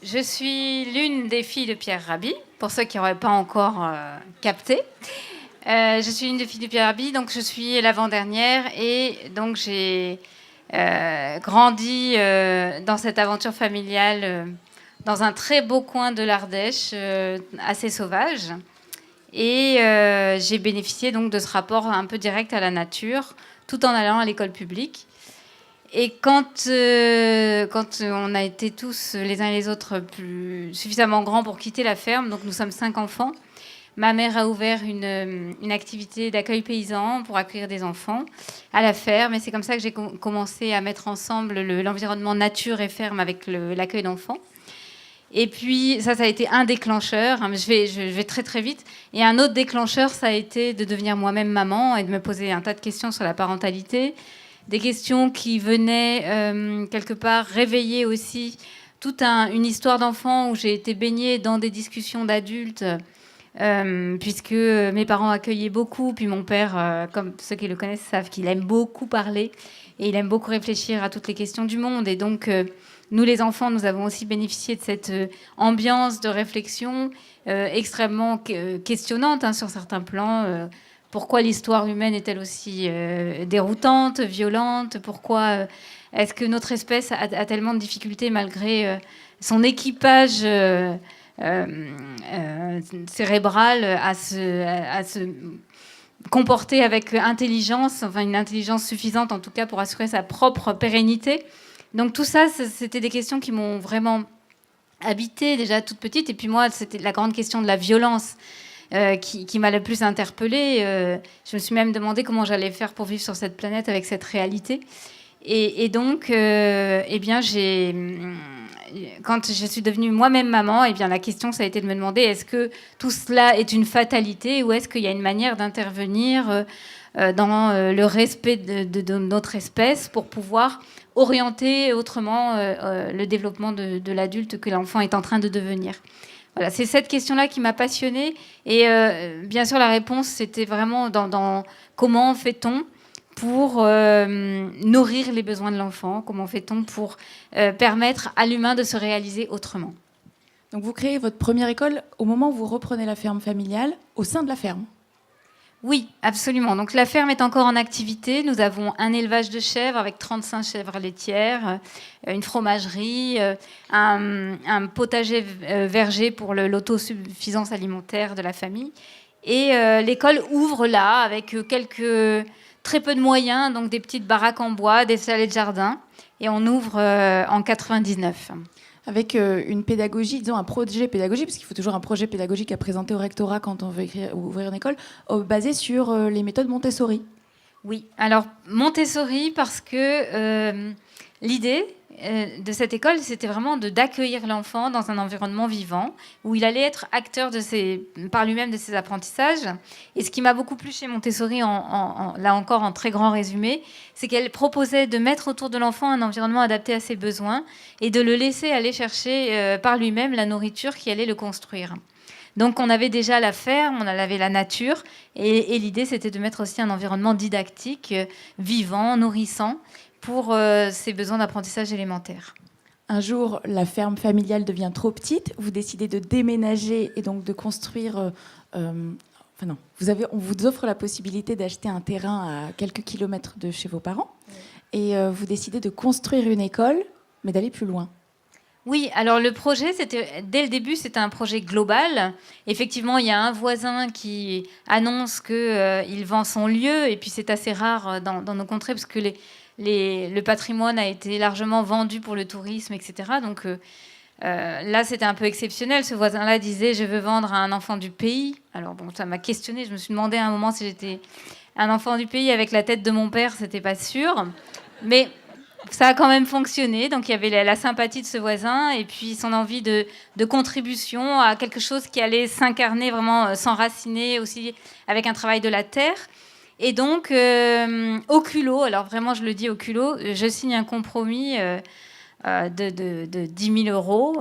je suis l'une des filles de Pierre Rabhi, pour ceux qui n'auraient pas encore capté. Je suis l'une des filles de Pierre Rabhi, donc je suis l'avant-dernière, et donc j'ai grandi dans cette aventure familiale dans un très beau coin de l'Ardèche, assez sauvage. Et j'ai bénéficié donc de ce rapport un peu direct à la nature, tout en allant à l'école publique. Et quand on a été tous les uns et les autres suffisamment grands pour quitter la ferme, donc nous sommes 5 enfants, ma mère a ouvert une activité d'accueil paysan pour accueillir des enfants à la ferme. Et c'est comme ça que j'ai commencé à mettre ensemble l'environnement nature et ferme avec l'accueil d'enfants. Et puis, ça a été un déclencheur. Je vais très, très vite. Et un autre déclencheur, ça a été de devenir moi-même maman et de me poser un tas de questions sur la parentalité. Des questions qui venaient, quelque part, réveiller aussi toute une histoire d'enfant où j'ai été baignée dans des discussions d'adultes, puisque mes parents accueillaient beaucoup. Puis mon père, comme ceux qui le connaissent savent qu'il aime beaucoup parler et il aime beaucoup réfléchir à toutes les questions du monde. Et donc... nous, les enfants, nous avons aussi bénéficié de cette ambiance de réflexion extrêmement questionnante sur certains plans. Pourquoi l'histoire humaine est-elle aussi déroutante, violente? Pourquoi est-ce que notre espèce a tellement de difficultés malgré son équipage cérébral à se comporter avec intelligence, enfin une intelligence suffisante en tout cas pour assurer sa propre pérennité? Donc tout ça, c'était des questions qui m'ont vraiment habitée déjà toute petite. Et puis moi, c'était la grande question de la violence qui m'a le plus interpellée. Je me suis même demandé comment j'allais faire pour vivre sur cette planète avec cette réalité. Et donc, eh bien, quand je suis devenue moi-même maman, eh bien, la question, ça a été de me demander est-ce que tout cela est une fatalité ou est-ce qu'il y a une manière d'intervenir dans le respect de notre espèce pour pouvoir orienter autrement le développement de l'adulte que l'enfant est en train de devenir. Voilà, c'est cette question-là qui m'a passionnée. Et bien sûr, la réponse, c'était vraiment dans comment fait-on pour nourrir les besoins de l'enfant? Comment fait-on pour permettre à l'humain de se réaliser autrement? Donc vous créez votre première école au moment où vous reprenez la ferme familiale, au sein de la ferme. Oui, absolument. Donc la ferme est encore en activité. Nous avons un élevage de chèvres avec 35 chèvres laitières, une fromagerie, un potager verger pour l'autosuffisance alimentaire de la famille. Et l'école ouvre là avec très peu de moyens, donc des petites baraques en bois, des salles de jardin. Et on ouvre en 99. Avec une pédagogie, disons un projet pédagogique, parce qu'il faut toujours un projet pédagogique à présenter au rectorat quand on veut ouvrir une école, basé sur les méthodes Montessori. Oui, alors Montessori, parce que l'idée de cette école, c'était vraiment d'accueillir l'enfant dans un environnement vivant, où il allait être acteur par lui-même de ses apprentissages. Et ce qui m'a beaucoup plu chez Montessori, là encore en très grand résumé, c'est qu'elle proposait de mettre autour de l'enfant un environnement adapté à ses besoins et de le laisser aller chercher par lui-même la nourriture qui allait le construire. Donc on avait déjà la ferme, on avait la nature, et l'idée c'était de mettre aussi un environnement didactique, vivant, nourrissant, pour ses besoins d'apprentissage élémentaire. Un jour, la ferme familiale devient trop petite, vous décidez de déménager et donc de construire... on vous offre la possibilité d'acheter un terrain à quelques kilomètres de chez vos parents, et vous décidez de construire une école, mais d'aller plus loin. Oui, alors le projet, dès le début, c'était un projet global. Effectivement, il y a un voisin qui annonce qu'il vend son lieu, et puis c'est assez rare dans nos contrées, parce que le patrimoine a été largement vendu pour le tourisme, etc. Donc là, c'était un peu exceptionnel. Ce voisin-là disait « je veux vendre à un enfant du pays ». Alors bon, ça m'a questionnée. Je me suis demandé à un moment si j'étais un enfant du pays avec la tête de mon père. C'était pas sûr. Mais... ça a quand même fonctionné, donc il y avait la sympathie de ce voisin et puis son envie de contribution à quelque chose qui allait s'incarner, vraiment s'enraciner aussi avec un travail de la terre. Et donc, au culot, alors vraiment je le dis au culot, je signe un compromis de 10 000 euros